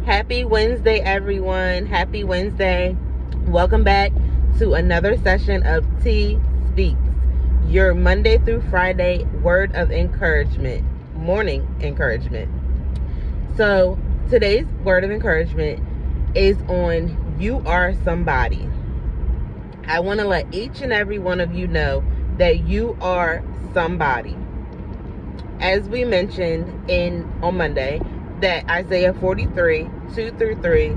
Happy Wednesday, everyone. Happy Wednesday. Welcome back to another session of T Speaks, your Monday through Friday word of encouragement, morning encouragement. So today's word of encouragement is on you are somebody. I want to let each and every one of you know that you are somebody. As we mentioned on Monday, that Isaiah 43, 2 through 3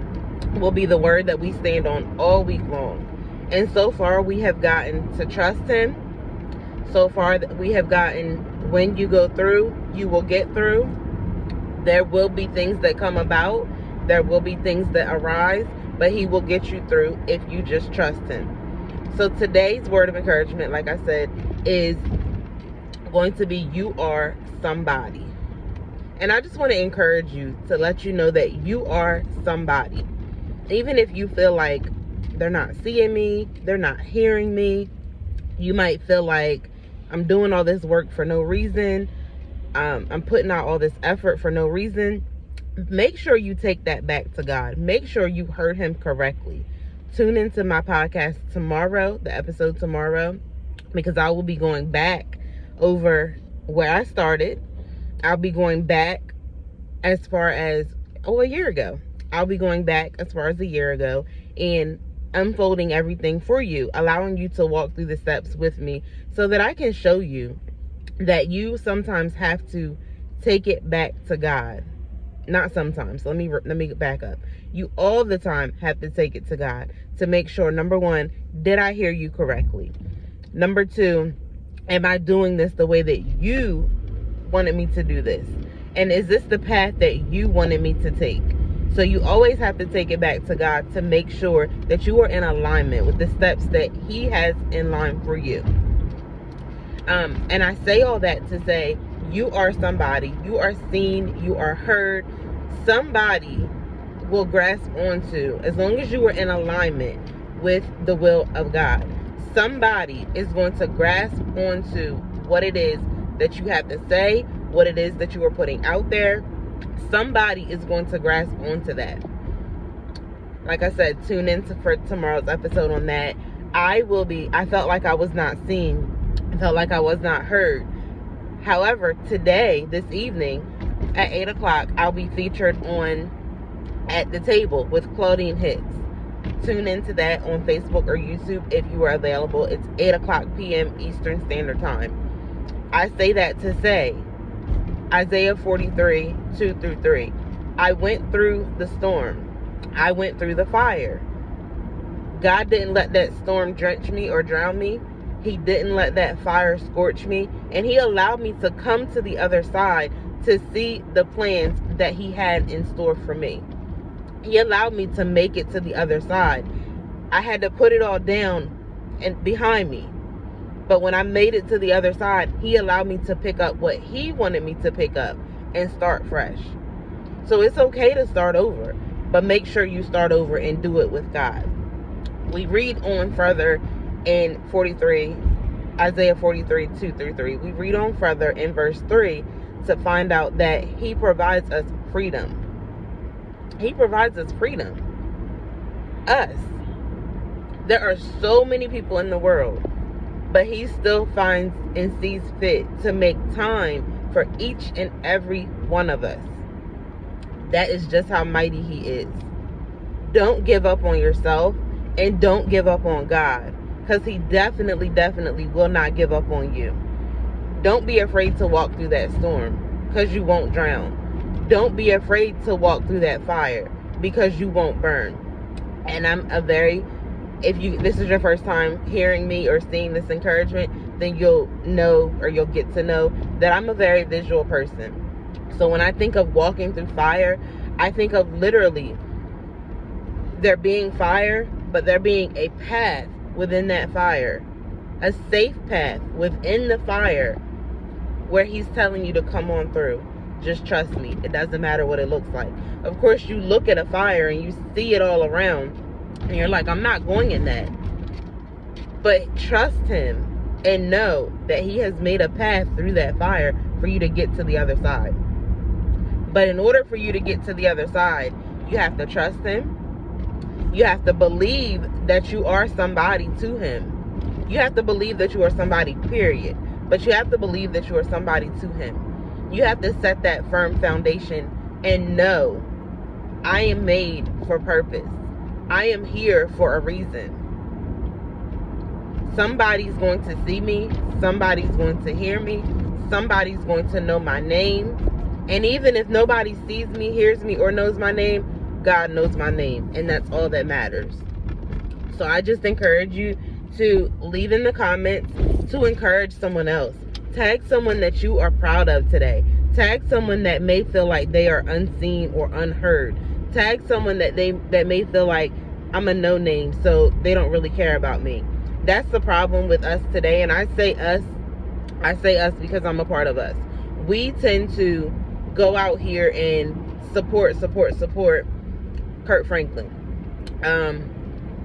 will be the word that we stand on all week long. And so far we have gotten to trust him. So far we have gotten when you go through, you will get through. There will be things that come about. There will be things that arise, but he will get you through if you just trust him. So today's word of encouragement, like I said, is going to be you are somebody. And I just want to encourage you to let you know that you are somebody. Even if you feel like they're not seeing me, they're not hearing me, you might feel like I'm doing all this work for no reason, I'm putting out all this effort for no reason. Make sure you take that back to God. Make sure you heard him correctly. Tune into my podcast tomorrow, the episode tomorrow, because I will be going back over where I started. I'll be going back as far as a year ago. I'll be going back as far as a year ago and unfolding everything for you, allowing you to walk through the steps with me so that I can show you that you sometimes have to take it back to God. Not sometimes. Let me back up. You all the time have to take it to God to make sure, number one, did I hear you correctly? Number two, am I doing this the way that you wanted me to do this? And is this the path that you wanted me to take? So you always have to take it back to God to make sure that you are in alignment with the steps that he has in line for you. And I say all that to say you are somebody. You are seen. You are heard. Somebody will grasp onto, as long as you are in alignment with the will of God, somebody is going to grasp onto what it is that you have to say, what it is that you are putting out there. Somebody is going to grasp onto that. Like I said, tune in for tomorrow's episode on that. I felt like I was not seen. I felt like I was not heard. However, today, this evening, at 8 o'clock, I'll be featured on At the Table with Claudine Hicks. Tune into that on Facebook or YouTube if you are available. It's 8 o'clock p.m. Eastern Standard Time. I say that to say, Isaiah 43, 2 through 3. I went through the storm. I went through the fire. God didn't let that storm drench me or drown me. He didn't let that fire scorch me. And he allowed me to come to the other side to see the plans that he had in store for me. He allowed me to make it to the other side. I had to put it all down and behind me. But when I made it to the other side, he allowed me to pick up what he wanted me to pick up and start fresh. So it's okay to start over, but make sure you start over and do it with God. We read on further in Isaiah 43, 2 through 3. We read on further in verse 3 to find out that he provides us freedom. He provides us freedom. Us. There are so many people in the world, but he still finds and sees fit to make time for each and every one of us. That is just how mighty he is. Don't give up on yourself and don't give up on God, because he definitely will not give up on you. Don't be afraid to walk through that storm, because you won't drown. Don't be afraid to walk through that fire, because you won't burn. And if this is your first time hearing me or seeing this encouragement, then you'll know, or you'll get to know, that I'm a very visual person. So when I think of walking through fire, I think of literally there being fire, but there being a path within that fire, a safe path within the fire where he's telling you to come on through. Just trust me. It doesn't matter what it looks like. Of course, you look at a fire and you see it all around and you're like, I'm not going in that. But trust him and know that he has made a path through that fire for you to get to the other side. But in order for you to get to the other side, You have to trust him. You have to believe that you are somebody to him. You have to believe that you are somebody, period. But you have to believe that you are somebody to him. You have to set that firm foundation and know, I am made for purpose. I am here for a reason. Somebody's going to see me. Somebody's going to hear me. Somebody's going to know my name. And even if nobody sees me, hears me, or knows my name, God knows my name. And that's all that matters. So I just encourage you to leave in the comments to encourage someone else. Tag someone that you are proud of today. Tag someone that may feel like they are unseen or unheard. Tag someone that may feel like I'm a no name, so they don't really care about me. That's the problem with us today. And I say us because I'm a part of us. We tend to go out here and support Kurt Franklin,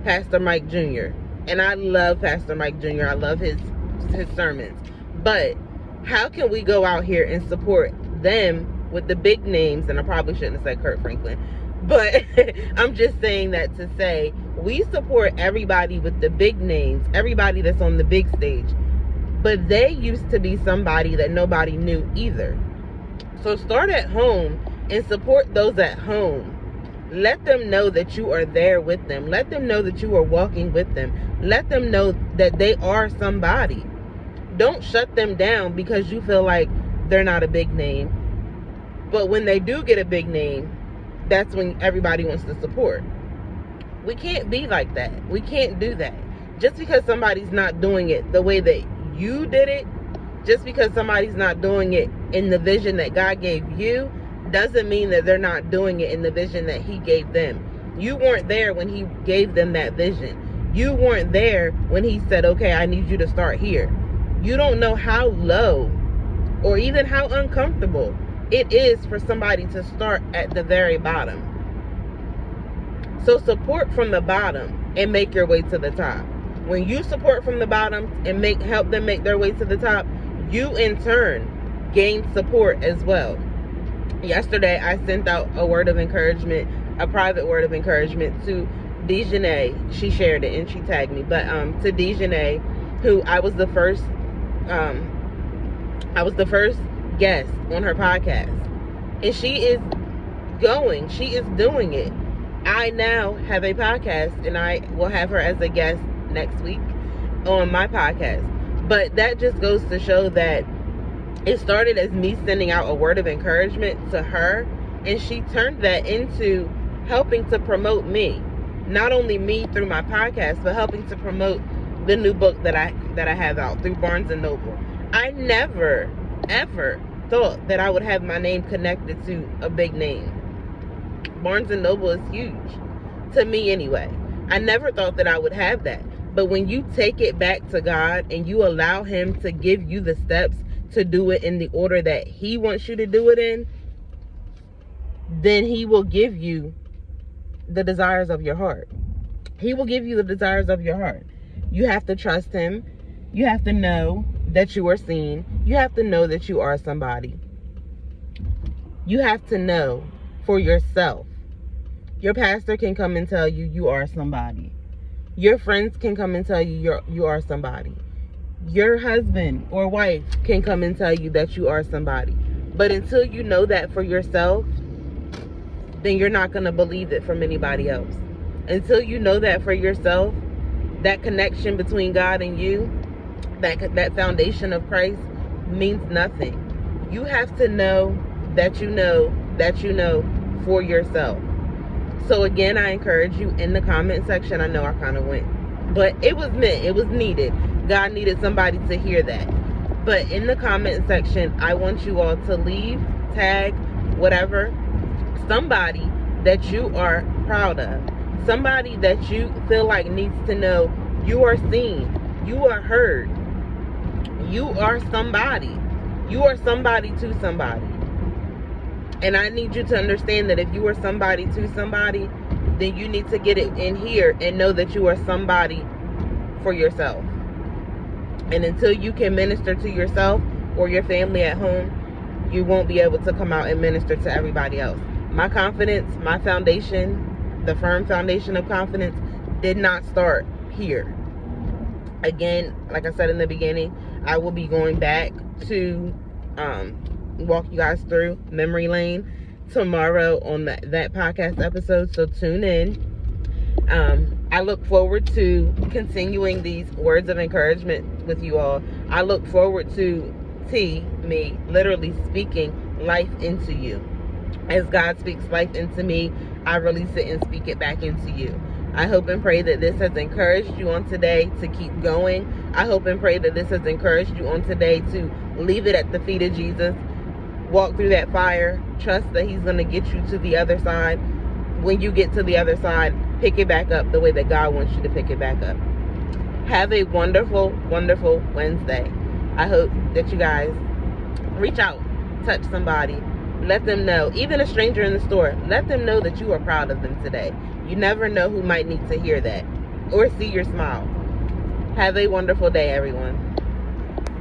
Pastor Mike Jr. And I love Pastor Mike Jr. I love his sermons. But how can we go out here and support them with the big names? And I probably shouldn't have said Kurt Franklin, but I'm just saying that to say we support everybody with the big names, everybody that's on the big stage. But they used to be somebody that nobody knew either. So start at home and support those at home. Let them know that you are there with them. Let them know that you are walking with them. Let them know that they are somebody. Don't shut them down because you feel like they're not a big name. But when they do get a big name, that's when everybody wants to support. We can't be like that. We can't do that. Just because somebody's not doing it the way that you did it, just because somebody's not doing it in the vision that God gave you, doesn't mean that they're not doing it in the vision that he gave them. You weren't there when he gave them that vision. You weren't there when he said, okay, I need you to start here. You don't know how low or even how uncomfortable it is for somebody to start at the very bottom. So support from the bottom and make your way to the top. When you support from the bottom and help them make their way to the top, you in turn gain support as well. Yesterday, I sent out a word of encouragement, a private word of encouragement to Dejanay. She shared it and she tagged me. But to Dejanay, who I was the first guest on her podcast, and she is doing it. I now have a podcast, and I will have her as a guest next week on my podcast. But that just goes to show that it started as me sending out a word of encouragement to her, and she turned that into helping to promote me. Not only me through my podcast, but helping to promote the new book that I have out through Barnes & Noble. I never, ever thought that I would have my name connected to a big name. Barnes & Noble is huge. To me anyway. I never thought that I would have that. But when you take it back to God and you allow him to give you the steps to do it in the order that he wants you to do it in, then he will give you the desires of your heart. He will give you the desires of your heart. You have to trust him. You have to know that you are seen. You have to know that you are somebody. You have to know for yourself. Your pastor can come and tell you you are somebody. Your friends can come and tell you you are somebody. Your husband or wife can come and tell you that you are somebody. But until you know that for yourself, then you're not going to believe it from anybody else. Until you know that for yourself, that connection between God and you, that foundation of Christ means nothing. You have to know that you know that you know for yourself. So again, I encourage you in the comment section. I know I kind of went, but it was meant, it was needed. God needed somebody to hear that. But in the comment section, I want you all to leave, tag, whatever, somebody that you are proud of. Somebody that you feel like needs to know you are seen, you are heard, you are somebody. You are somebody to somebody. And I need you to understand that if you are somebody to somebody, then you need to get it in here and know that you are somebody for yourself. And until you can minister to yourself or your family at home, you won't be able to come out and minister to everybody else. My confidence, my foundation, the firm foundation of confidence did not start here. Again, like I said in the beginning, I will be going back to walk you guys through memory lane tomorrow on that podcast episode, so tune in. I look forward to continuing these words of encouragement with you all. I look forward to me literally speaking life into you. As God speaks life into me, I release it and speak it back into you. I hope and pray that this has encouraged you on today to keep going. I hope and pray that this has encouraged you on today to leave it at the feet of Jesus. Walk through that fire. Trust that he's going to get you to the other side. When you get to the other side, pick it back up the way that God wants you to pick it back up. Have a wonderful, wonderful Wednesday. I hope that you guys reach out, touch somebody, let them know, even a stranger in the store, let them know that you are proud of them today. You never know who might need to hear that or see your smile. Have a wonderful day, everyone.